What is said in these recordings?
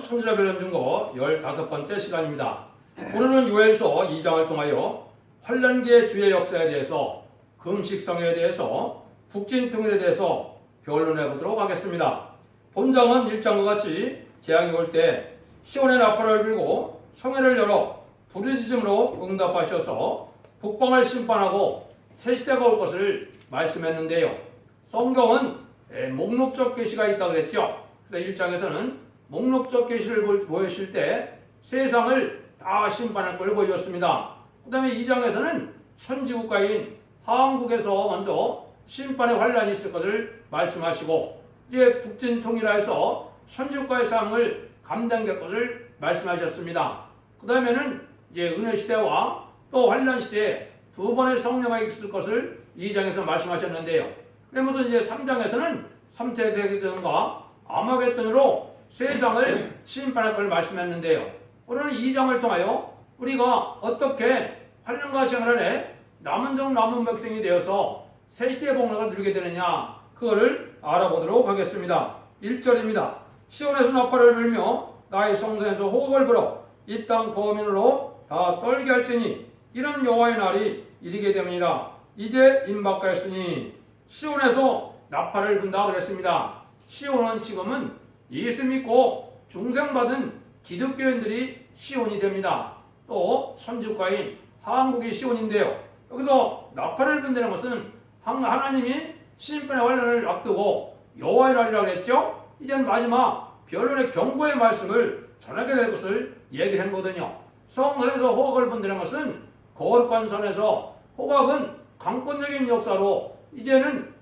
선지자별 중거 15번째 시간입니다. 오늘은 요엘서 2장을 통하여 환란기의 주의 역사에 대해서, 금식성에 대해서, 북진통일에 대해서 변론해 보도록 하겠습니다. 본장은 1장과 같이 재앙이 올 때 시온의 나팔을 불고 성회를 열어 부르짖음으로 응답하셔서 북방을 심판하고 새 시대가 올 것을 말씀했는데요. 성경은 목록적 계시가 있다고 그랬죠. 그래서 1장에서는 목록적 계시를 보여주실 때 세상을 다 심판할 걸 보여줬습니다. 그 다음에 2장에서는 선지국가인 한국에서 먼저 심판의 환란이 있을 것을 말씀하시고, 이제 북진통일하여서 선지국가의 상을 감당될 것을 말씀하셨습니다. 그 다음에는 이제 은혜 시대와 또 환란 시대에 두 번의 성령이 있을 것을 2장에서 말씀하셨는데요. 그러면서 이제 3장에서는 3차 대전과 아마겟돈으로 세상을 심판할 걸 말씀했는데요. 오늘은 2장을 통하여 우리가 어떻게 환란과 재앙 안에 남은 종 남은 백성이 되어서 새 시대의 복락을 누리게 되느냐, 그거를 알아보도록 하겠습니다. 1절입니다. 시온에서 나팔을 불며 나의 성전에서 호곡을 불어 이 땅 거민으로 다 떨게 할지니 이런 여호와의 날이 이르게 되니라. 이제 임박하였으니. 시온에서 나팔을 분다 그랬습니다. 시온은 지금은 예수 믿고 중생받은 기독교인들이 시온이 됩니다. 또 선지국가인 한국이 시온인데요. 여기서 나팔을 분다는 것은 하나님이 심판의 환란을 앞두고 여호와의 날이라고 했죠. 이제는 마지막 변론의 경고의 말씀을 전하게 될 것을 얘기를 한 거거든요. 성전에서 호각을 분다는 것은 거룩한 선에서, 호각은 강권적인 역사로 이제는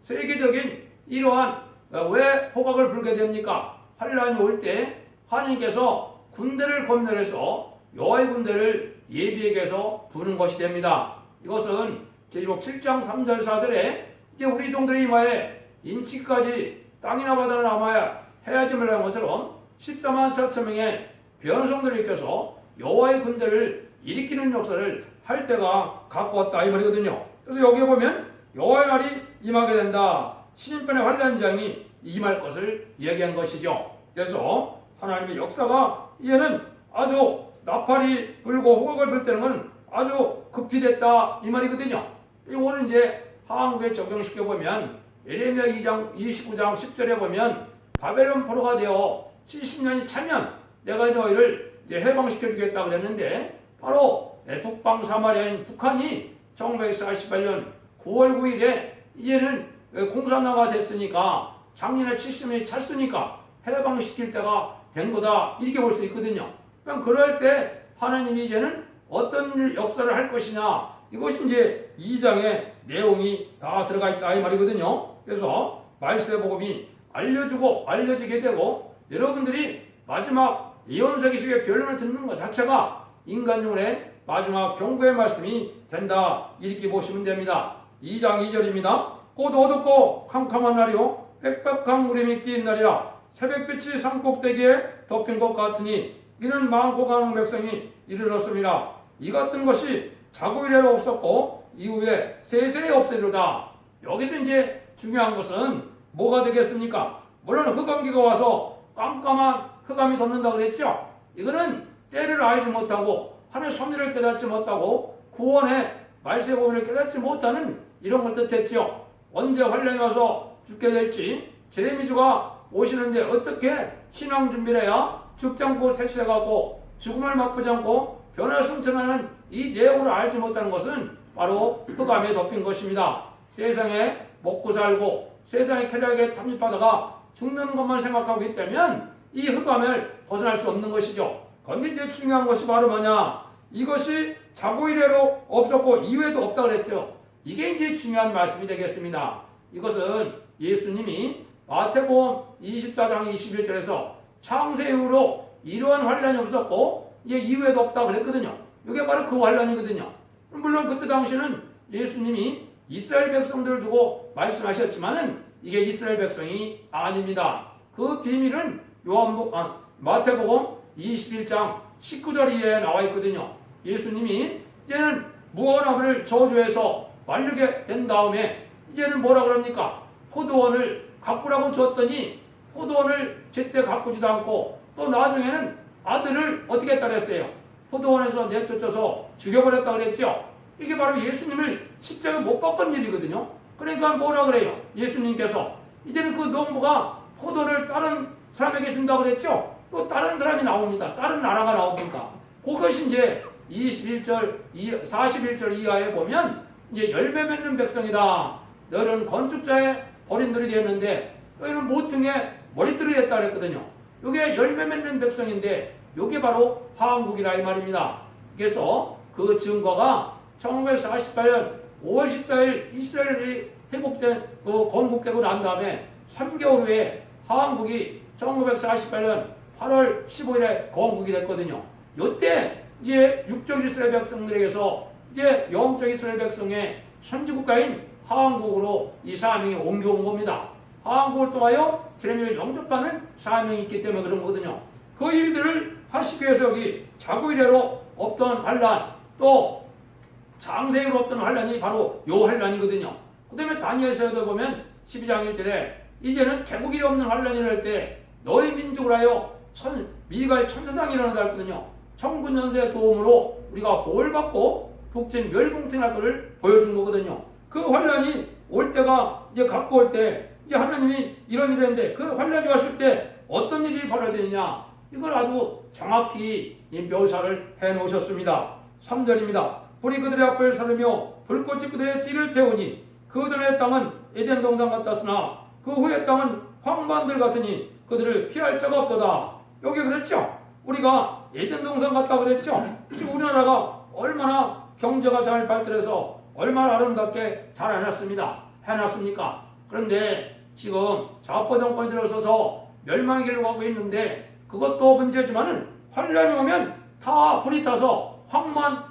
세계적인 이러한, 왜 호각을 불게 됩니까? 환란이 올 때 하나님께서 군대를 검열해서 여호와의 군대를 예비에게서 부는 것이 됩니다. 이것은 계시록 7장 3절 4절에 이제 우리 종들의 이마에 인치까지 땅이나 바다를 남아야 해야지 말라는 것처럼 14만 4천 명의 변성들을 일으켜서 여호와의 군대를 일으키는 역사를 할 때가 가까웠다 이 말이거든요. 그래서 여기에 보면 여호와의 날이 임하게 된다, 심판의 환란장이 임할 것을 얘기한 것이죠. 그래서 하나님의 역사가 이제는 아주 나팔이 불고 호각을 불 때는 건 아주 급히 됐다 이 말이거든요. 이거는 이제 한국에 적용시켜 보면 예레미야 2장 29장 10절에 보면 바벨론 포로가 되어 70년이 차면 내가 너희를 이제 해방시켜 주겠다 그랬는데, 바로 북방 사마리아인 북한이 1948년 9월 9일에 이제는 공산화가 됐으니까 작년에 70년이 찼으니까 해방시킬 때가 된 거다, 이렇게 볼 수 있거든요. 그럼 그럴 때 하나님이 이제는 어떤 역사를 할 것이냐, 이것이 이제 2장의 내용이 다 들어가 있다 이 말이거든요. 그래서 말세의 복음이 알려주고 알려지게 되고, 여러분들이 마지막 예언서기식의 변론을 듣는 것 자체가 인간용의 마지막 경고의 말씀이 된다, 이렇게 보시면 됩니다. 2장 2절입니다. 곧 어둡고 캄캄한 날이요 빽빽한 구름이 낀 날이라 새벽빛이 산꼭대기에 덮인 것 같으니 이는 많고 가는 백성이 이르렀습니다. 이 같은 것이 자고 이래로 없었고 이후에 세세히 없으리로다. 여기서 이제 중요한 것은 뭐가 되겠습니까? 물론 흑암기가 와서 깜깜한 흑암이 덮는다고 그랬죠. 이거는 때를 알지 못하고 하나님의 섭리를 깨닫지 못하고 구원의 말세 복음을 깨닫지 못하는 이런 걸 뜻했죠. 언제 환란이 와서 죽게 될지, 제레미주가 오시는데 어떻게 신앙 준비를 해야 죽지 않고 색시해가고 죽음을 맛보지 않고 변화를 승천하는 이 내용을 알지 못하는 것은 바로 흑암에 덮인 것입니다. 세상에 먹고 살고 세상의 쾌락에 탐닉하다가 죽는 것만 생각하고 있다면 이 흑암을 벗어날 수 없는 것이죠. 그런데 이제 중요한 것이 바로 뭐냐? 이것이 자고 이래로 없었고 이후에도 없다 그랬죠. 이게 이제 중요한 말씀이 되겠습니다. 이것은 예수님이 마태복음 24장 21절에서 창세 이후로 이러한 환란이 없었고 이제 이후에도 없다 그랬거든요. 이게 바로 그 환란이거든요. 물론 그때 당시는 예수님이 이스라엘 백성들을 두고 말씀하셨지만은 이게 이스라엘 백성이 아닙니다. 그 비밀은 마태복음 21장 19절 이하에 나와 있거든요. 예수님이 이제는 무화과나무를 저주해서 말르게 된 다음에 이제는 뭐라 그럽니까? 포도원을 가꾸라고 줬더니 포도원을 제때 가꾸지도 않고 또 나중에는 아들을 어떻게 했다 그랬어요? 포도원에서 내쫓아서 죽여버렸다 그랬죠. 이게 바로 예수님을 십자가 못 박은 일이거든요. 그러니까 뭐라 그래요? 예수님께서 이제는 그 농부가 포도를 다른 사람에게 준다 그랬죠. 또 다른 사람이 나옵니다. 다른 나라가 나옵니까? 그것이 이제 41절 이하에 보면 이제 열매 맺는 백성이다. 너는 건축자의 버린들이 되었는데 너희는 모퉁이에 머리들이 됐다 그랬거든요. 이게 열매 맺는 백성인데 이게 바로 화왕국이라 이 말입니다. 그래서 그 증거가 1948년 5월 14일 이스라엘이 회복된 건국되고 난 다음에 3개월 후에 화왕국이 1948년 8월 15일에 건국이 됐거든요. 이때 이제 육적 이스라엘 백성들에게서 이제 영적 이스라엘 백성의 선지국가인 화왕국으로 이 사명이 옮겨온 겁니다. 화왕국을 통하여 제레미야를 영접하는 사명이 있기 때문에 그런 거거든요. 그 일들을 하시기 위해서 여기 자고 이래로 없던 환란, 또 장세기로 없던 환란이 바로 요 환란이거든요. 그 다음에 다니엘서에도 보면 12장 1절에 이제는 개국일이 없는 환란이 일어날 때 너희 민족을 하여 미갈 천사상이 일어나다 했거든요. 청군연세의 도움으로 우리가 보호를 받고 북진 멸공탱할 것을 보여준 거거든요. 그 환란이 올 때가 이제 갖고 올 때 이제 하나님이 이런 일을 했는데 그 환란이 왔을 때 어떤 일이 벌어지느냐 이걸 아주 정확히 묘사를 해 놓으셨습니다. 3절입니다. 불이 그들의 앞을 사르며 불꽃이 그들의 띠를 태우니 그 전의 땅은 에덴 동산 같았으나 그 후의 땅은 황무한들 같으니 그들을 피할 자가 없도다. 여기 그랬죠. 우리가 에덴 동산 같다 그랬죠. 지금 우리나라가 얼마나 경제가 잘 발달해서 얼마나 아름답게 잘 해놨습니까? 그런데 지금 좌파 정권이 들어서서 멸망의 길로 가고 있는데 그것도 문제지만은 환란이 오면 다 불이 타서 황만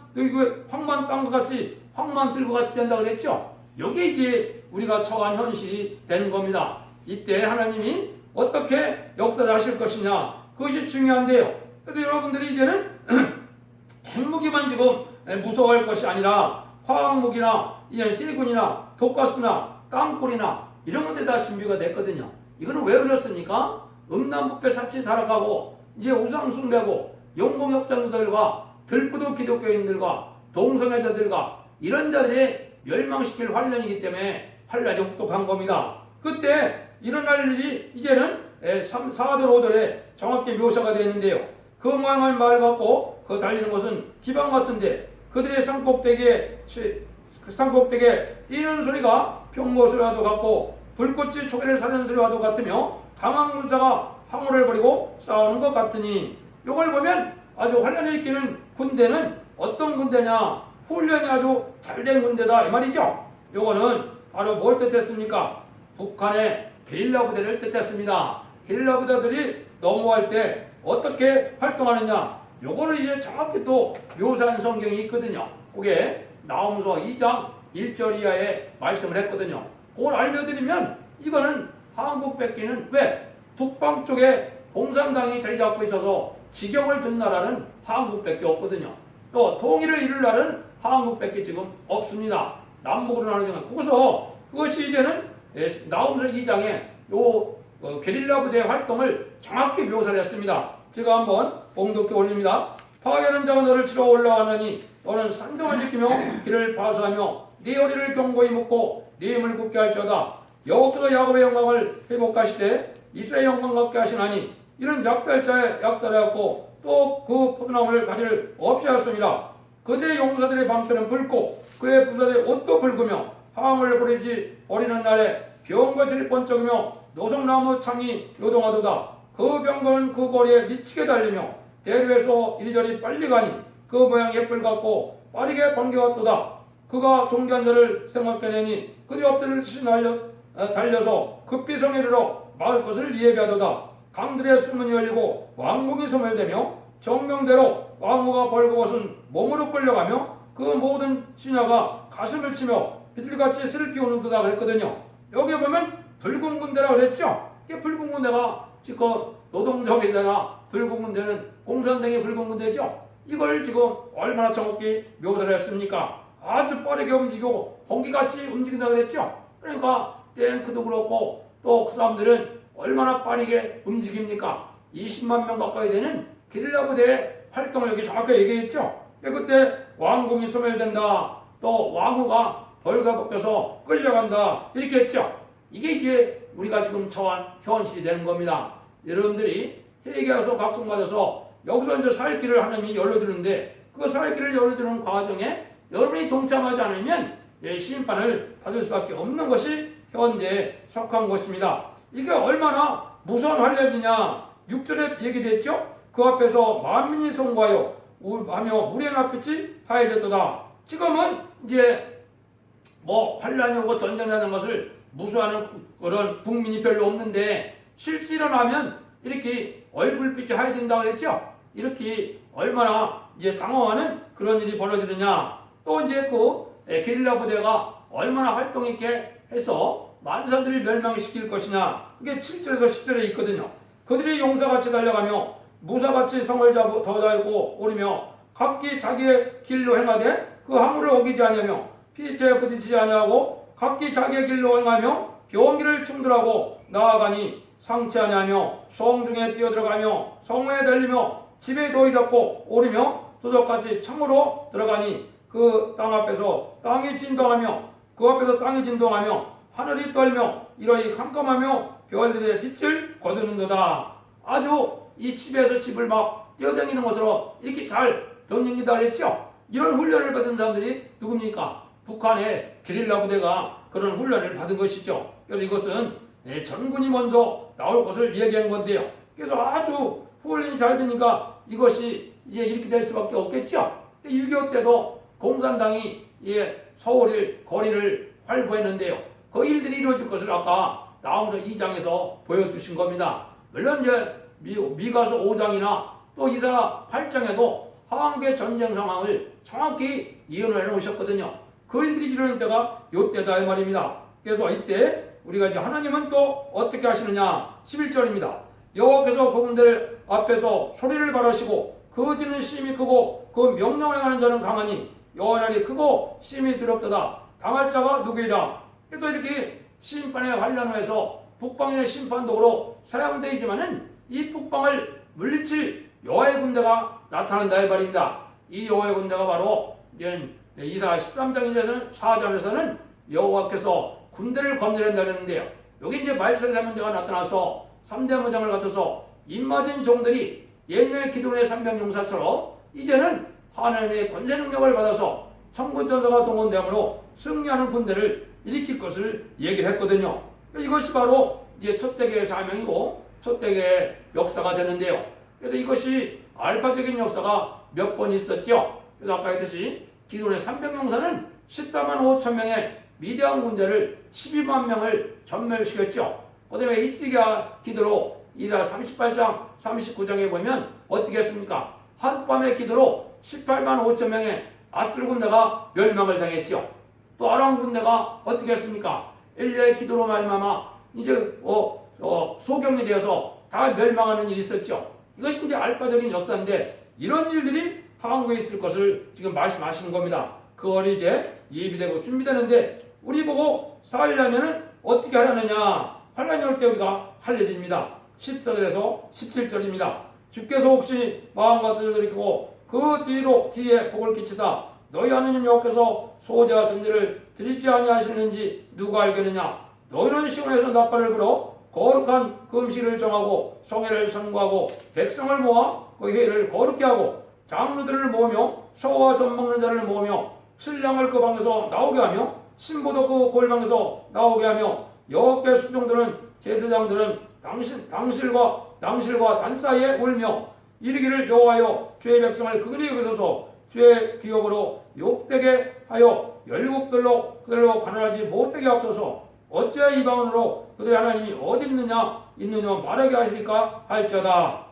땅과 같이 황만 들고 같이 된다 그랬죠. 여기 이제 우리가 처한 현실이 되는 겁니다. 이때 하나님이 어떻게 역사를 하실 것이냐 그것이 중요한데요. 그래서 여러분들이 이제는 핵무기만 지금 무서워할 것이 아니라 화학무기나 이제 세군이나 독가스나 땅굴이나 이런 것들이 다 준비가 됐거든요. 이거는 왜 그렇습니까? 음란부패 사치 타락하고 이제 우상숭배고 용공협상들과 들부도 기독교인들과 동성애자들과 이런 자들이 멸망시킬 환란이기 때문에 환란이 혹독한 겁니다. 그때 일어날 일이 이제는 4절 5절에 정확히 묘사가 되어 있는데요. 그 모양을 말 갖고 그 달리는 것은 기방 같은데 그들의 산꼭대기에 뛰는 소리가 병모 소리와도 같고 불꽃이 초계를 사르는 소리와도 같으며 강한 군사가 황홀을 벌이고 싸우는 것 같으니 이걸 보면 아주 환란을 일으키는 군대는 어떤 군대냐 훈련이 아주 잘된 군대다 이 말이죠. 요거는 바로 뭘 뜻했습니까? 북한의 게릴라 부대를 뜻했습니다. 게릴라 부대들이 넘어갈 때 어떻게 활동하느냐 요거를 이제 정확히 또 묘사한 성경이 있거든요. 그게 나홈서 2장 1절 이하에 말씀을 했거든요. 그걸 알려드리면 이거는 한국 뺏기는 왜? 북방 쪽에 공산당이 자리 잡고 있어서 지경을 든 나라는 한국밖에 없거든요. 또 통일을 이룰 나라는 한국밖에 지금 없습니다. 남북으로 나누지만 거기서 그것이 이제는 나홈서 2장에 게릴라 부대의 활동을 정확히 묘사를 했습니다. 제가 한번 봉독해 올립니다. 파괴하는 자가 너를 치러 올라가느니 너는 산정을 지키며 길을 파수하며 네 허리를 견고히 묶고 네 힘을 굳게 할지어다. 여호와께서 야곱의 영광을 회복하시되 이스라엘 영광 갖게 하시나니 이는 약탈자의 약탈하였고 또 그 포도나무를 가지를 없이 하였습니다. 그들의 용사들의 방패는 붉고 그의 부사들의 옷도 붉으며 항을 버리는 날에 병거실이 번쩍이며 노송나무 창이 요동하도다. 그 병거는 그 거리에 미치게 달리며 대류에서 이리저리 빨리 가니 그 모양 예쁠 같고 빠르게 번개갔도다. 그가 존귀한 자를 생각해내니 그들이 엎드리듯이 달려서 급히 성에 이르러 막을 것을 예비하도다. 강들의 수문이 열리고 왕궁이 소멸되며 정명대로 왕후가 벌거벗은 몸으로 끌려가며 그 모든 시녀가 가슴을 치며 비둘기같이 슬피 우는도다 그랬거든요. 여기 보면 붉은 군대라고 그랬죠. 이게 붉은 군대가 지금 노동정이잖아. 붉은 군대는 공산당의 붉은 군대죠. 이걸 지금 얼마나 정확히 묘사를 했습니까? 아주 빠르게 움직이고 공기같이 움직인다 그랬죠. 그러니까 탱크도 그렇고 또 그 사람들은 얼마나 빠르게 움직입니까? 20만 명 가까이 되는 게릴라 부대의 활동을 여기 정확하게 얘기했죠. 그때 왕궁이 소멸된다. 또 왕후가 벌거벗겨서 끌려간다. 이렇게 했죠. 이게 이제 우리가 지금 처한 현실이 되는 겁니다. 여러분들이 회개하서 각성받아서 여기서 이제 살 길을 하나님이 열어주는데 그 살 길을 열어주는 과정에 여러분이 동참하지 않으면 심판을 받을 수밖에 없는 것이 현재 속한 것입니다. 이게 얼마나 무서운 환란이냐. 6절에 얘기됐죠. 그 앞에서 만민이 송구하여 하며 물의 낯빛이 하얘졌도다. 지금은 이제 환란이 오고 전쟁하는 것을 무수하는 그런 국민이 별로 없는데 실제 일어나면 이렇게 얼굴빛이 하얘진다고 그랬죠. 이렇게 얼마나 이제 당황하는 그런 일이 벌어지느냐. 또 이제 그 게릴라 부대가 얼마나 활동 있게 해서 많은 사람들을 멸망시킬 것이냐. 그게 7절에서 10절에 있거든요. 그들이 용사같이 달려가며 무사같이 성을 더 잡고 오르며 각기 자기의 길로 행하되 그 항구를 어기지 아니하며 피체에 부딪히지 아니하고 각기 자기의 길로 행하며 병기를 충돌하고 나아가니 상치 아니하며 성중에 뛰어들어가며 성문에 달리며 집에 도이 잡고 오르며 도적같이 창으로 들어가니 그 땅 앞에서 땅이 진동하며 그 앞에서 땅이 진동하며 하늘이 떨며 이러이 캄캄하며 별들의 빛을 거두는도다. 아주 이 집에서 집을 막 뛰어다니는 것으로 이렇게 잘 던집니다 그랬죠. 이런 훈련을 받은 사람들이 누굽니까? 북한의 게릴라 부대가 그런 훈련을 받은 것이죠. 그래서 이것은 전군이 먼저 나올 것을 얘기한 건데요. 그래서 아주 훈련이 잘 되니까 이것이 이제 이렇게 될 수밖에 없겠죠. 6.25 때도 공산당이 서울의 거리를 활보했는데요. 그 일들이 이루어질 것을 아까 나홈서 2장에서 보여주신 겁니다. 물론 이제 미가서 5장이나 또 이사 8장에도 하한계 전쟁 상황을 정확히 예언을 해놓으셨거든요. 그 일들이 이루어질 때가 이때다 이 말입니다. 그래서 이때 우리가 이제 하나님은 또 어떻게 하시느냐. 11절입니다. 여호와께서 그분들 앞에서 소리를 발하시고 그 지는 심히 크고 그 명령을 행하는 자는 강하니 여호와 날이 크고 심히 두렵도다. 당할 자가 누구이라. 그래서 이렇게 심판의 환란에서 북방의 심판독으로 사용되지만은 이 북방을 물리칠 여호와의 군대가 나타난다 이 말입니다. 이 여호와의 군대가 바로 이사 13장에서는 4장에서는 여호와께서 군대를 검열한다는데요. 여기 이제 말세자 문제가 나타나서 3대 무장을 갖춰서 입맞은 종들이 옛날 기도의 300용사처럼 이제는 하나님의 권세 능력을 받아서 천군천사가 동원되므로 승리하는 군대를 일으킬 것을 얘기를 했거든요. 이것이 바로 이제 첫 대계의 사명이고 첫 대계의 역사가 되는데요. 그래서 이것이 알파적인 역사가 몇 번 있었죠. 그래서 아까 했듯이 기존의 300용사는 14만 5천 명의 미대한 군대를 12만 명을 전멸시켰죠. 그 다음에 히스기야 기도로 이사 38장, 39장에 보면 어떻게 했습니까? 하룻밤의 기도로 18만 5천 명의 아수르 군대가 멸망을 당했죠. 또 아람 군대가 어떻게 했습니까? 엘리야의 기도로 말미암아 이제 소경이 되어서 다 멸망하는 일이 있었죠. 이것이 이제 알파적인 역사인데 이런 일들이 한국에 있을 것을 지금 말씀하시는 겁니다. 그걸 이제 예비되고 준비되는데 우리 보고 살려면은 어떻게 하려느냐. 환란이 올 때 우리가 할 일입니다. 14절에서 17절입니다. 주께서 혹시 마음과 뜻을 들이키고 그 뒤에 복을 끼치사 너희 하나님 여호와께서 소재와 전제를 드리지 아니하시는지 누가 알겠느냐. 너희는 시온에서 나팔을 불어 거룩한 그 음식을 정하고 성회를 선고하고 백성을 모아 그 회의를 거룩게 하고 장로들을 모으며 소와 젖 먹는 자를 모으며 신랑을 그 방에서 나오게 하며 신부도 그 골방에서 나오게 하며 여호와께 수종들은 제사장들은 당실과 단 사이에 울며 이르기를 여호와여 주의 백성을 그리 여기소서 주의 기업으로 욕되게 하여 열국들로 그들로 가난하지 못되게 하옵소서. 어찌하여 이방원으로 그들의 하나님이 어디 있느냐 말하게 하시니까 할지어다.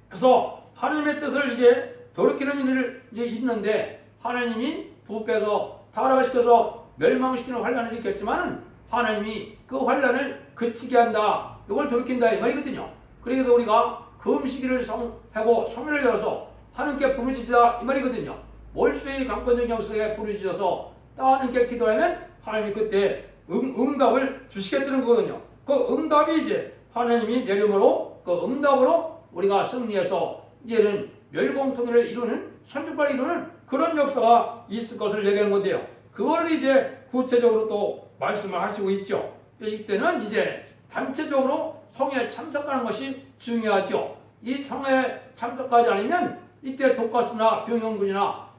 그래서 하나님의 뜻을 이제 돌이키는 일을 이제 있는데 하나님이 부패해서 타락시켜서 멸망시키는 환란을 있겠지만은 하나님이 그 환란을 그치게 한다. 이걸 돌이킨다 이 말이거든요. 그래서 우리가 금식일을 하고 성회를 열어서 하나님께 부르짖다 이 말이거든요. 월수의 강권적 역사에 부르짖어서 하나님께 기도하면 하나님이 그때 응답을 주시겠다는 거거든요. 그 응답이 이제 하나님이 내림으로 그 응답으로 우리가 승리해서 이제는 멸공통일을 이루는 선주권을 이루는 그런 역사가 있을 것을 얘기하는 건데요. 그걸 이제 구체적으로 또 말씀을 하시고 있죠. 이때는 이제 단체적으로 성회에 참석하는 것이 중요하죠. 이 성회에 참석하지 않으면 이때 독가스나 병영군이나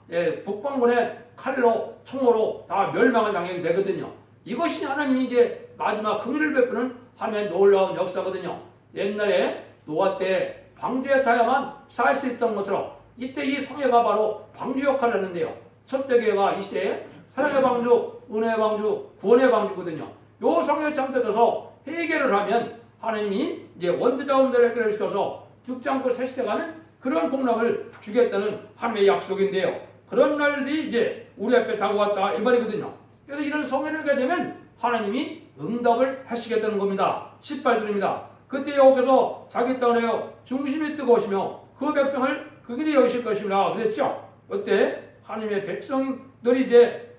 북방군의 칼로 총으로 다 멸망을 당하게 되거든요. 이것이 하나님이 이제 마지막 긍휼을 베푸는 하나님의 놀라운 역사거든요. 옛날에 노아 때 방주에 타야만 살 수 있던 것처럼 이때 이 성회가 바로 방주 역할을 하는데요. 첫째 교회가 이 시대에 사랑의 방주, 은혜의 방주, 구원의 방주거든요. 요 성회에 참석해서 회개를 하면 하나님이 이제 원죄 자원들을 해결을 시켜서 죽지 않고 새 시대가는 그런 복락을 주겠다는 하나님의 약속인데요. 그런 날이 이제 우리 앞에 다가왔다 이 말이거든요. 그래서 이런 성회를 하게 되면 하나님이 응답을 하시겠다는 겁니다. 18절입니다. 그때 여호와께서 자기 땅을 하여 중심이 뜨거우시며 그 백성을 극일히 여기실 것이라 그랬죠. 그때 하나님의 백성들이 이제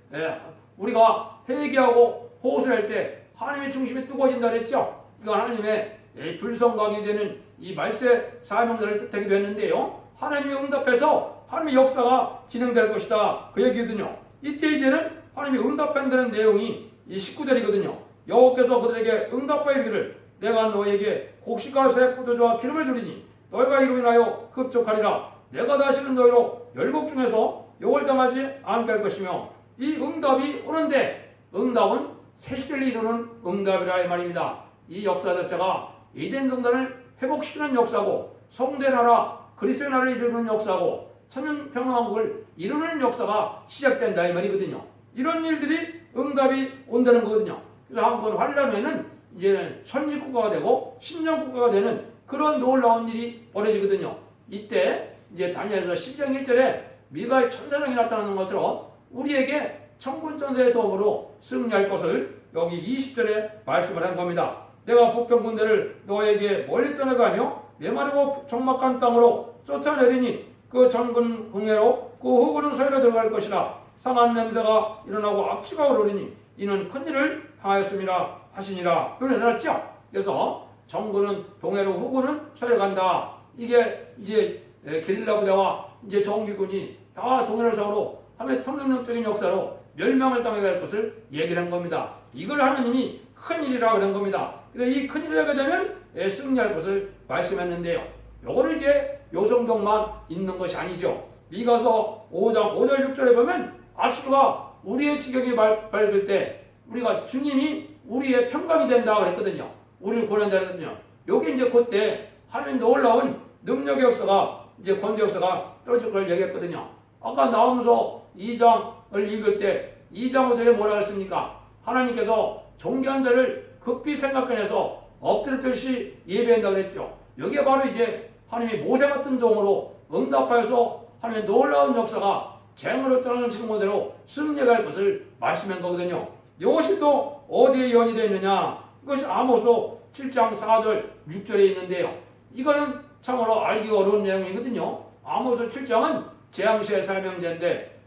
우리가 회개하고 호소할 때 하나님의 중심이 뜨거워진다 그랬죠. 이거 하나님의 불성각이 되는 이 말세 사명자를 뜻하기도 했는데요. 하나님이 응답해서 하나님의 역사가 진행될 것이다 그 얘기거든요. 이때 이제는 하나님이 응답한다는 내용이 이 19절이거든요. 여호와께서 그들에게 응답하여 이르기를 내가 너에게 곡식과 새 포도주와 기름을 주리니 너희가 이로 인하여 흡족하리라. 내가 다시는 너희로 열국 중에서 욕을 당하지 않게 할 것이며 이 응답이 오는데 응답은 새 시대를 이루는 응답이라 이 말입니다. 이 역사 자체가 에덴 동산을 회복시키는 역사고 성대 나라 그리스도의 나라를 이루는 역사고 천년 평화왕국을 이루는 역사가 시작된다 이 말이거든요. 이런 일들이 응답이 온다는 거거든요. 그래서 한번 환란 후에는 이제는 선지국가가 되고 신정국가가 되는 그런 놀라운 일이 벌어지거든요. 이때 이제 다니엘서 10장 1절에 미가엘 천사장이 나타나는 것처럼 우리에게 천군천사의 도움으로 승리할 것을 여기 20절에 말씀을 한 겁니다. 내가 북평 군대를 너에게 멀리 떠나가며 메마르고 적막한 땅으로 쫓아내리니 그 전군 흥해로 그 후군은 서해로 들어갈 것이라. 상한 냄새가 일어나고 악취가 오르니 이는 큰 일을 당하였음이라 하시니라. 이렇게 해놨죠. 그래서 정군은 동해로 후군은 서해로 간다. 이게 이제 게릴라 부대와 이제 정규군이 다 동해로 서로 하나의 통념적인 역사로 멸망을 당하게 될 것을 얘기를 한 겁니다. 이걸 하나님이 큰일이라고 그런 겁니다. 그래서 이 큰일을 하게 되면 승리할 것을 말씀했는데요. 요거는 이제 요성경만 있는 것이 아니죠. 미가서 5장 5절 6절에 보면 아수르가 우리의 지경이 밝을 때 우리가 주님이 우리의 평강이 된다 그랬거든요. 우리를 구원한다 그랬거든요. 요게 이제 그때 하나님 놀라운 능력의 역사가 이제 권세 역사가 떨어질 걸 얘기했거든요. 아까 나홈서 2장을 읽을 때 2장 5절에 뭐라 했습니까? 하나님께서 존귀한 자를 급히 생각해내서 엎드렸듯이 예배한다고 그랬죠. 여기에 바로 이제 하나님이 모세 같은 종으로 응답하여서 하나님의 놀라운 역사가 갱으로 떠나는 증거대로 승리할 것을 말씀한 거거든요. 이것이 또 어디에 연이 되어 있느냐? 이것이 아모스 7장 4절 6절에 있는데요. 이거는 참으로 알기 어려운 내용이거든요. 아모스 7장은 재앙시의 사명제인데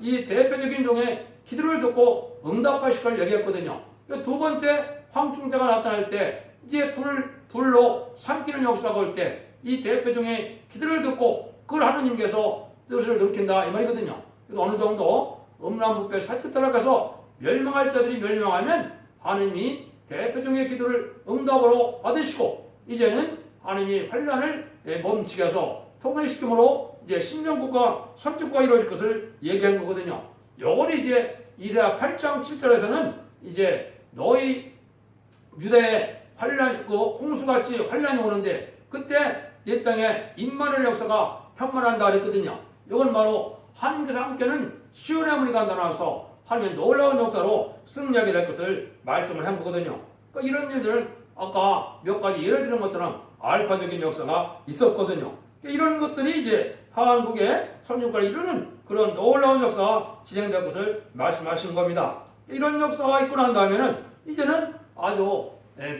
이 대표적인 종의 기도를 듣고 응답하실 걸 얘기했거든요. 두 번째 황충대가 나타날 때 이제 불로 삼키는 역사가 올 때 이 대표종의 기도를 듣고 그걸 하나님께서 뜻을 돌이킨다 이 말이거든요. 그래서 어느 정도 음란무배 사체 따라가서 멸망할 자들이 멸망하면 하나님이 대표종의 기도를 응답으로 받으시고 이제는 하나님이 환란을 멈추게 해서 통일시킴으로 이제 신정국가 선축과 이루어질 것을 얘기한 거거든요. 요거는 이제 이사야 8장 7절에서는 이제 너희 유대에 환란, 홍수같이 환란이 오는데 그때 이 땅에 임마누엘 역사가 편만한다 그랬거든요. 이건 바로 하나님께서 함께는 시온의 어머니가 나와서 하나님의 놀라운 역사로 승리하게 될 것을 말씀을 한 거거든요. 그러니까 이런 일들은 아까 몇 가지 예를 들은 것처럼 알파적인 역사가 있었거든요. 이런 것들이 이제 한국의 선진국가를 이루는 그런 놀라운 역사가 진행될 것을 말씀하신 겁니다. 이런 역사가 있고 난 다음에는 이제는 아주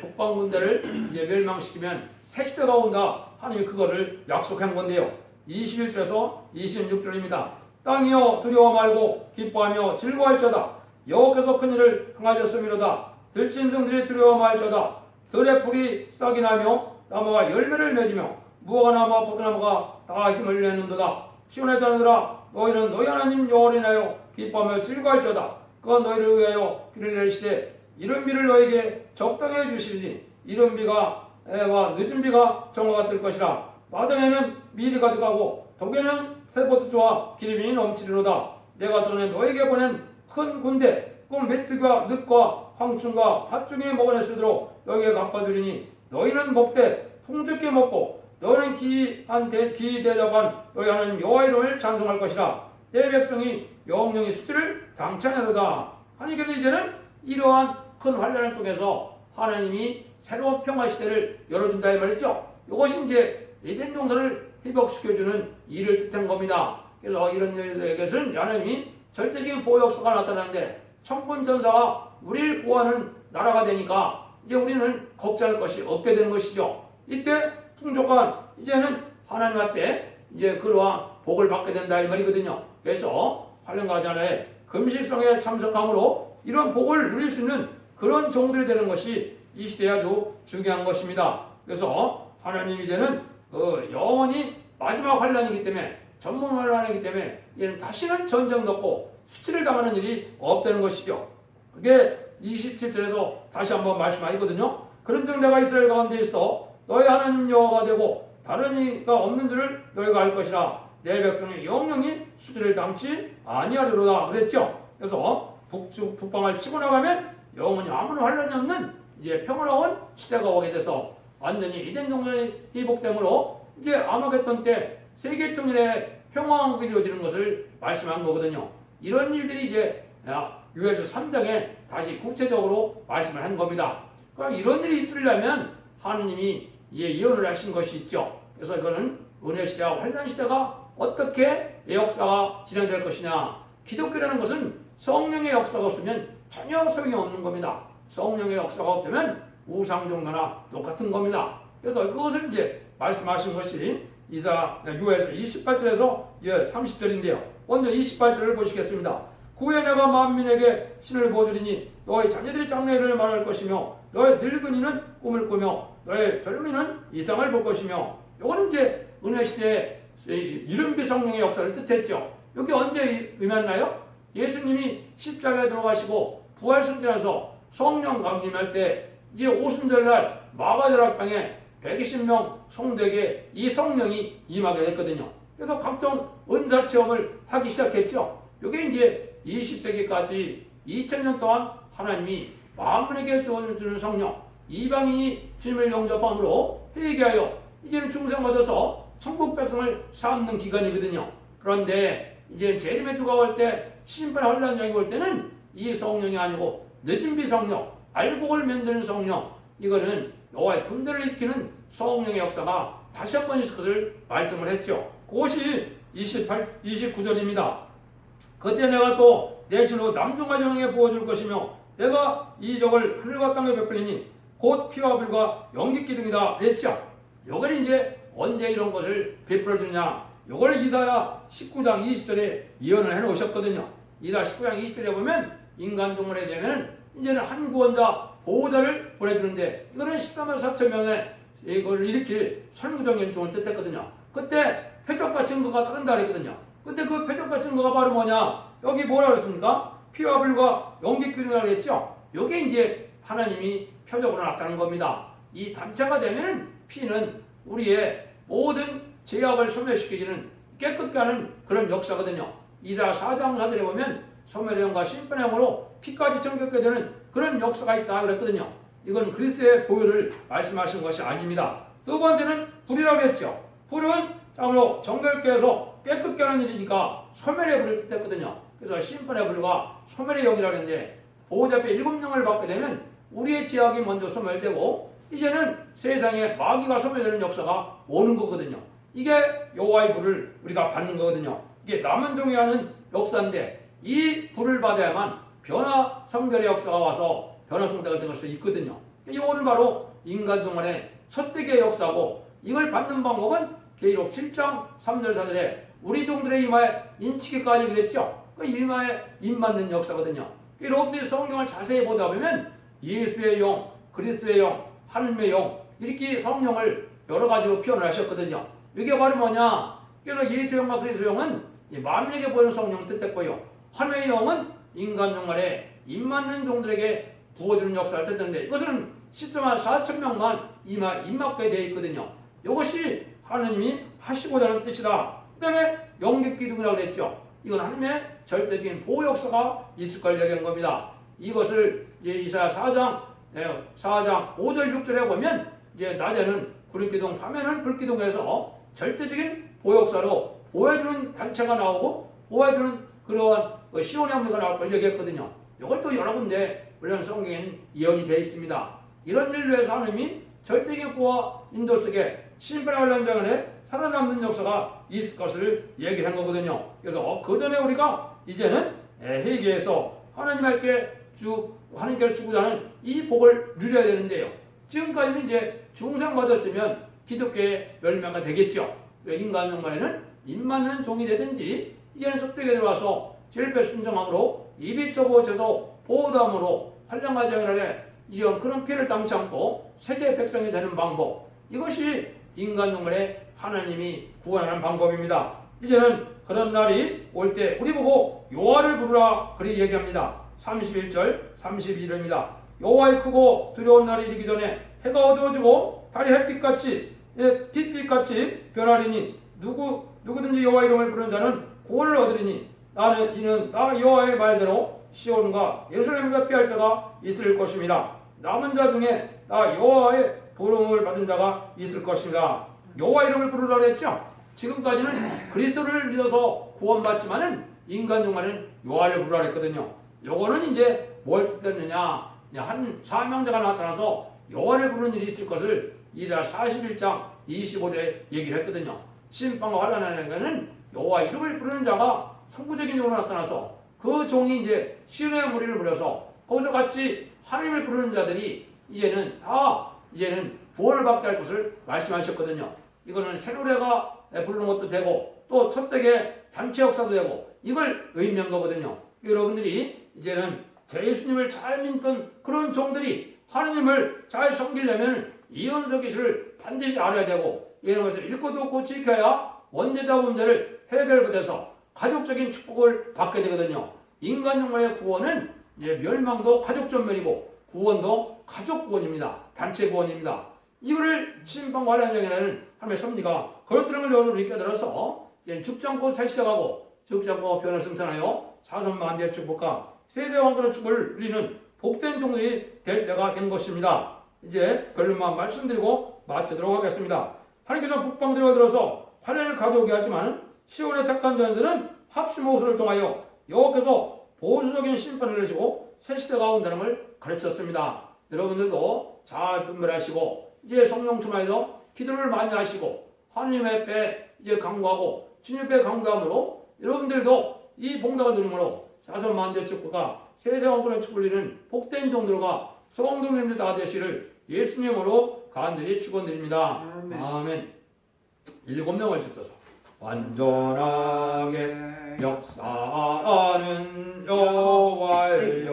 북방군대를 이제 멸망시키면 새 시대가 온다. 하나님이 그거를 약속한 건데요. 21절에서 26절입니다. 땅이여 두려워 말고 기뻐하며 즐거워할저다. 여호와께서 큰 일을 행하셨음이로다. 들짐승들이 두려워 말저다. 들의 풀이 싹이 나며 나무가 열매를 맺으며 무화과 나무와 포도나무가 다 힘을 내는도다. 시온의 자녀들아 너희는 너희 하나님 여호와를 인하여 기뻐하며 즐거워할지어다. 그가 너희를 위하여 비를 내리시되 이른 비를 너희에게 적당히 해주시리니 이른 비가 와 늦은 비가 정오가 뜰 것이라. 마당에는 밀이 가득하고 독에는 새보트주와 기름이 넘치리로다. 내가 전에 너에게 보낸 큰 군대 꼭 메뚜기와 늑과 황충과 팥중에 먹어냈으도록 너에게 갚아주리니 너희는 먹되 풍족히 먹고 너희는 기이 대접한 너희 하나님 여호와 이름을 찬송할 것이라. 내 백성이 영영이 수치를 당찬하로다. 하나님께서 이제는 이러한 큰 환란을 통해서 하나님이 새로운 평화 시대를 열어준다 이 말이죠. 이것이 이제 에덴 동산을 회복시켜주는 일을 뜻한 겁니다. 그래서 이런 일에게서는 하나님이 절대적인 보호 역사가 나타나는데 천군천사가 우리를 보호하는 나라가 되니까 이제 우리는 걱정할 것이 없게 되는 것이죠. 이때 풍족한 이제는 하나님 앞에 이제 그러한 복을 받게 된다 이 말이거든요. 그래서 환란과 잔에 금식성에 참석함으로 이런 복을 누릴 수 있는 그런 종들이 되는 것이 이 시대에 아주 중요한 것입니다. 그래서 하나님 이제는 영원히 마지막 환란이기 때문에 전문 환란이기 때문에 이제는 다시는 전쟁도 없고 수치를 당하는 일이 없다는 것이죠. 그게 27절에서 다시 한번 말씀하거든요. 그런즉 내가 이스라엘 가운데 있어 너희 하나님 여호와가 되고 다른 이가 없는 줄을 너희가 알 것이라. 내 백성이 영영이 수치를 당치 아니하리로다 그랬죠. 그래서 북방을 치고 나가면 영원히 아무런 환란이 없는 이제 평화로운 시대가 오게 돼서 완전히 에덴 동산의 회복됨으로 이제 아마겟돈 때 세계 통일의 평화왕국이 이루어지는 것을 말씀한 거거든요. 이런 일들이 이제 요엘서 3장에 다시 구체적으로 말씀을 한 겁니다. 그럼 이런 일이 있으려면 하느님이 예언을 하신 것이 있죠. 그래서 이거는 은혜 시대와 환란 시대가 어떻게 역사가 진행될 것이냐. 기독교라는 것은 성령의 역사가 없으면 전혀 소용이 없는 겁니다. 성령의 역사가 없다면 우상종교나 똑같은 겁니다. 그래서 그것을 이제 말씀하신 것이 요엘서 28절에서 30절인데요. 먼저 28절을 보시겠습니다. 후에 내가 만민에게 신을 보여주리니 너희 자녀들이 장래를 말할 것이며 너희 늙은이는 꿈을 꾸며 너희 젊은이는 이상을 볼 것이며. 이거는 이제 은혜시대의 이른비 성령의 역사를 뜻했죠. 여기 언제 의미했나요? 예수님이 십자가에 들어가시고 부활승진해서 성령 강림할 때 이제 오순절날 마가다락방에 120명 성도에게 이 성령이 임하게 됐거든요. 그래서 각종 은사 체험을 하기 시작했죠. 이게 이제 20세기까지 2000년 동안 하나님이 만민에게 주어주는 성령, 이방인이 주님을 영접함으로 회개하여 이제는 중생받아서 천국 백성을 삼는 기간이거든요. 그런데 이제 재림의 주가 올 때, 심판 환란장이 올 때는 이 성령이 아니고 늦은 비 성령, 알곡을 만드는 성령, 이거는 여호와의 군대를 일으키는 성령의 역사가 다시 한 번 있을 것을 말씀을 했죠. 그것이 29절입니다. 그때 내가 또 내 진로 남중과 정에 부어줄 것이며 내가 이 적을 하늘과 땅에 베풀리니 곧 피와 불과 연기 기둥이다 그랬죠. 요걸 이제 언제 이런 것을 베풀어 주냐. 요걸 이사야 19장 20절에 예언을 해 놓으셨거든요. 이사 19장 20절에 보면 인간 종말에 되면 이제는 한 구원자 보호자를 보내주는데 이거는 13만 4천 명의 이걸 일으킬 설무정연종을 뜻했거든요. 그때 표적과 증거가 따른다 그랬거든요. 근데 그 표적과 증거가 바로 뭐냐? 여기 뭐라 그랬습니까? 피와 불과 연기 기둥이라고 했죠. 요게 이제 하나님이 표적으로 나타난 겁니다. 이 단체가 되면은 피는 우리의 모든 죄악을 소멸시키기는 깨끗게 하는 그런 역사거든요. 이사 4장 4절에 보면 소멸의 영과 심판의 영으로 피까지 정결게 되는 그런 역사가 있다 그랬거든요. 이건 그리스도의 보혈을 말씀하신 것이 아닙니다. 두 번째는 불이라고 했죠. 불은 참으로 정결케 해서 깨끗게 하는 일이니까 소멸의 불을 뜻했거든요. 그래서 심판의 불과 소멸의 영이라고 했는데 보호자께 7명을 받게 되면 우리의 죄악이 먼저 소멸되고 이제는 세상에 마귀가 소멸되는 역사가 오는 거거든요. 이게 여호와의 불을 우리가 받는 거거든요. 이게 남은 종이 하는 역사인데 이 불을 받아야만 변화 성결의 역사가 와서 변화 성대가 될 수 있거든요. 이거는 바로 인간 종말의 첫대기의 역사고 이걸 받는 방법은 계시록 7장 3절 4절에 우리 종들의 이마에 인치기까지 그랬죠. 그 이마에 입 맞는 역사거든요. 여러분들이 성경을 자세히 보다 보면 예수의 영, 그리스도의 영, 하나님의 영 이렇게 성령을 여러 가지로 표현을 하셨거든요. 이게 바로 뭐냐? 그래서 예수의 영과 그리스도의 영은 만민에게 보이는 성령 뜻했고요. 하나님의 영은 인간 종말에 입맞는 종들에게 부어주는 역사를 뜻했는데 이것은 10만 4천 명만 입맞게 되어 있거든요. 이것이 하나님이 하시고자 하는 뜻이다. 그 다음에 영계 기둥이라고 그랬죠. 이건 하나님의 절대적인 보호 역사가 있을 걸 얘기한 겁니다. 이것을 이사야 4장 5절 6절에 보면 낮에는 구름기둥, 밤에는 불기둥에서 절대적인 보호 역사로 보호해주는 단체가 나오고 보호해주는 그러한 시온의 함대가 나올 걸 얘기했거든요. 이걸 또 여러 군데 물론 성경에는 예언이 되어 있습니다. 이런 일을 위해서 하나님이 절대적인 보호와 인도 속에 심판의 관련장에 살아남는 역사가 있을 것을 얘기를 한 거거든요. 그래서 그 전에 우리가 이제는 회개해서 하나님께서 주고자 하는 이 복을 누려야 되는데요. 지금까지는 이제 중생 받았으면 기독교의 열매가 되겠죠. 인간 종말에는 입맞는 종이 되든지 이제는 속되게 들어와서 제일배 순종함으로 입이 처보쳐서 보호담으로 환란과 장애를 이런 그런 피해를 당치 않고 세계 백성이 되는 방법, 이것이 인간 종말에 하나님이 구원하는 방법입니다. 이제는 그런 날이 올 때 우리 보고 여호와를 부르라 그리 얘기합니다. 31절 32절입니다. 여호와의 크고 두려운 날이 이르기 전에 해가 어두워지고 달이 햇빛같이 빛빛같이 변하리니 누구든지 여호와 이름을 부르는 자는 구원을 얻으리니 이는 나 여호와의 말대로 시온과 예루살렘과 피할 자가 있을 것입니다. 남은 자 중에 나 여호와의 부름을 받은 자가 있을 것입니다. 여호와 이름을 부르라고 했죠. 지금까지는 그리스도를 믿어서 구원받지만은 인간 중간에는 여호와를 부르라 했거든요. 요거는 이제 뭘 뜻했느냐? 한 사명자가 나타나서 여호와를 부르는 일이 있을 것을 이사 41장 25절에 얘기를 했거든요. 심판과 환란하는 것은 여호와 이름을 부르는 자가 선구적인 종으로 나타나서 그 종이 이제 신의 무리를 부려서 거기서 같이 하나님을 부르는 자들이 이제는 구원을 받게 할 것을 말씀하셨거든요. 이거는 새노래가 부르는 것도 되고 또 첫대계 단체 역사도 되고 이걸 의미한 거거든요. 여러분들이 이제는 제 예수님을 잘 믿던 그런 종들이 하나님을 잘 섬기려면 이 연속기술을 반드시 알아야 되고 이런 것을 읽고 듣고 지켜야 원죄자 문제를 해결받아서 가족적인 축복을 받게 되거든요. 인간 영혼의 구원은 멸망도 가족 전멸이고 구원도 가족 구원입니다. 단체 구원입니다. 이거를 심판과 환란장이라는 하나님의 섭리가 그것들을 여러분이 깨달아서 죽지 않고 살 시작하고 죽지 않고 변을 승천하여 자손만대의 축복과 세대왕권의 축복을 누리는 복된 종들이 될 때가 된 것입니다. 이제 결론만 말씀드리고 마치도록 하겠습니다. 하나님께서 북방들과 들어서 환란을 가져오게 하지만 시온의 택한 자들은 합심호소를 통하여 여호와께서 보수적인 심판을 내리시고 새 시대가 온다는 걸 가르쳤습니다. 여러분들도 잘 분별하시고 이제 성령 충만해서 기도를 많이 하시고 하나님 앞에 이제 강구하고 주님 앞에 강구함으로 여러분들도 이 복락을 누림으로 자손만대 축복과 세세왕권의 축복을 이루는 복된 종들과 성도님들 다 되시를 예수님으로 간절히 축원드립니다. 아멘. 7명을 줍소서. 완전하게 역사하는 여호와여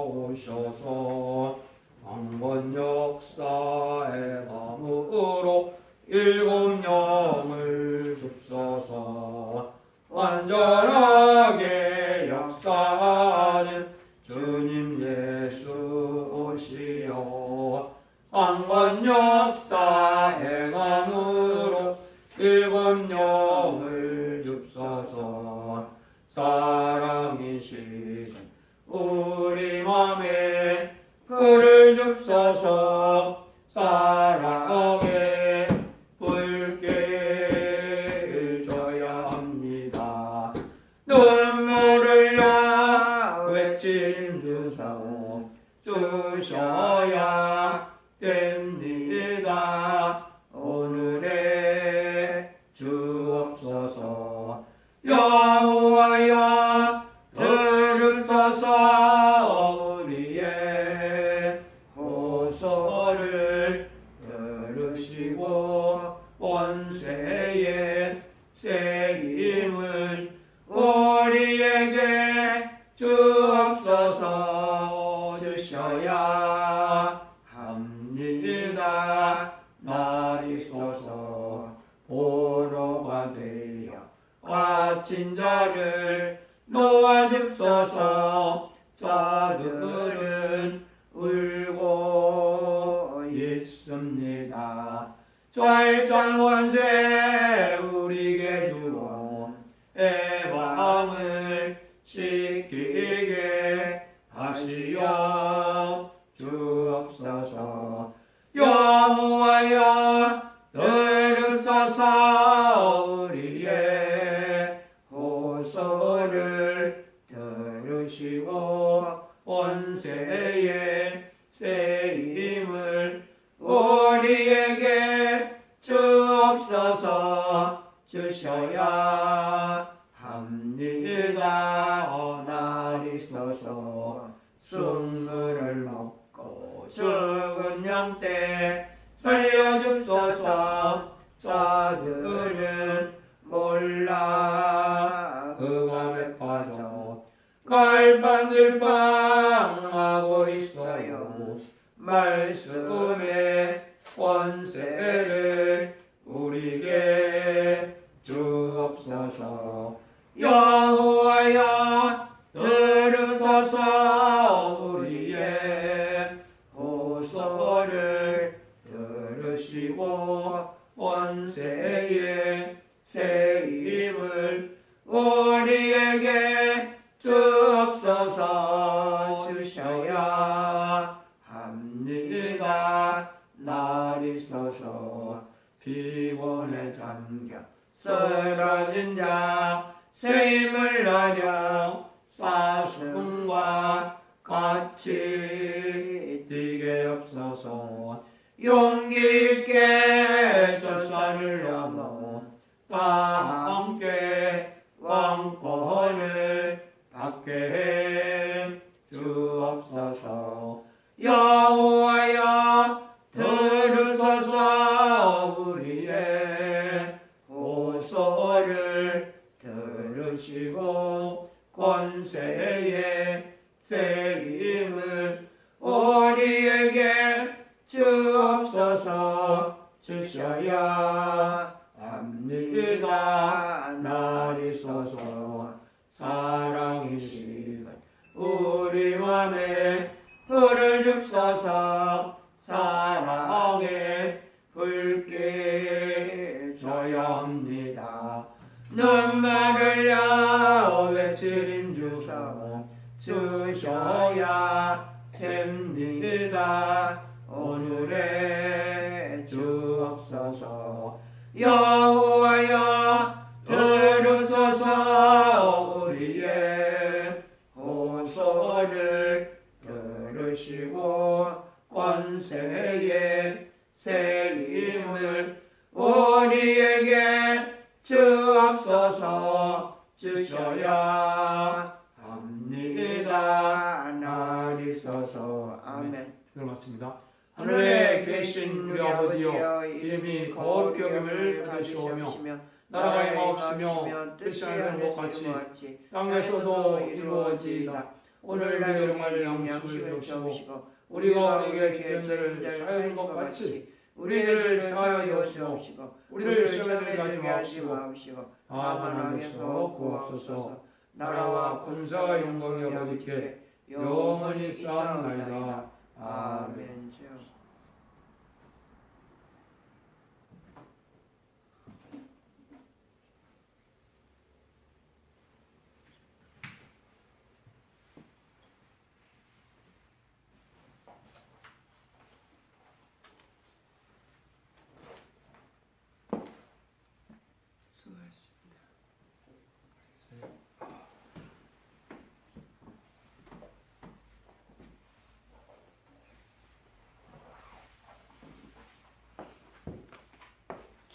오셔서 왕권 역사의 감으로 7명을 줍소서. 완전하게 역사하는 주님 예수 오시어 왕권 역사 행함으로 7명을 줍소서. 사랑이신 우리 맘에 불을 줍소서. 사랑의 불길 줘야 합니다. 눈물을 외침 주사오 주셔야 됩니다. 오늘의 주옵소서. 여호와여 들으소서. 우리의 호소를 들으시고 원세의 세임을 우리에게 주옵소서. 주셔야 합니다. 날이 소서 갇힌 자를 놓아줍소서. 자들은 울고 있습니다. 절장 권세 우리에게 주어 해방을 시키게 하시어 주옵소서. 여호와여 들으소서. 우리의 호소를 들으시고 권세의 세임을 우리에게 주옵소서. 주셔야 합니다. 나리소서. 숭물을 먹고 죽은 양떼 살려줍소서. 자들은 몰라 흑암에 빠져 갈팡질팡하고 있어요. 말씀의 권세를 우리에게 주옵소서. 여호와여 들으소서. 우리의 호소를 들으시고 권세의 세임을 우리에게 주옵소서. 주셔야 합니다. 나리소서. 피곤에 잠겨 쓰러진 자 세임을 나려 사슴과 같이 뛰게 없소서. 용기 있게 젖산을 넘어 다 함께 왕권을 받게 해 주옵소서. 여호와여 들으소서. 우리의 호소를 들으시고 권세의 세임을 우리에게 주옵소서. 주셔야 합니다. 나리소서. 사랑이시는 우리 맘에 불을 줍소서. 사랑의 불길 줘야 합니다. 눈물을 흘려 외치림 주셔야 됩니다. 오늘의 주옵소서. 여호와여 들으소서. 우리의 호소를 들으시고 권세의 세임을 우리에게 주옵소서. 주셔야 합니다. 나리소서. 아멘. 기도를 마칩니다. 하늘에 계신 우리 아버지여, 이름이 거룩히 여김을 받으시오며 나라가 임하옵시며 뜻이 하늘에 것 같이 땅에서도 이루어지이다. 오늘 내일날 양식을 주시고 우리가 우리에게 지은 죄를 사하는 것 같이 우리를 사하여 주옵시고 우리를 시험에 들게 하지 마옵시고 다만 악에서 구하옵소서. 나라와 권세와 영광이 아버지께 영원히 쌓았나이다. 아멘.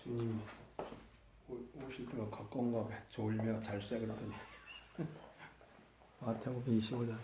주님 오실 때가 가까운가 봐. 졸며 잘 쎄 그러더니 마태복음 25장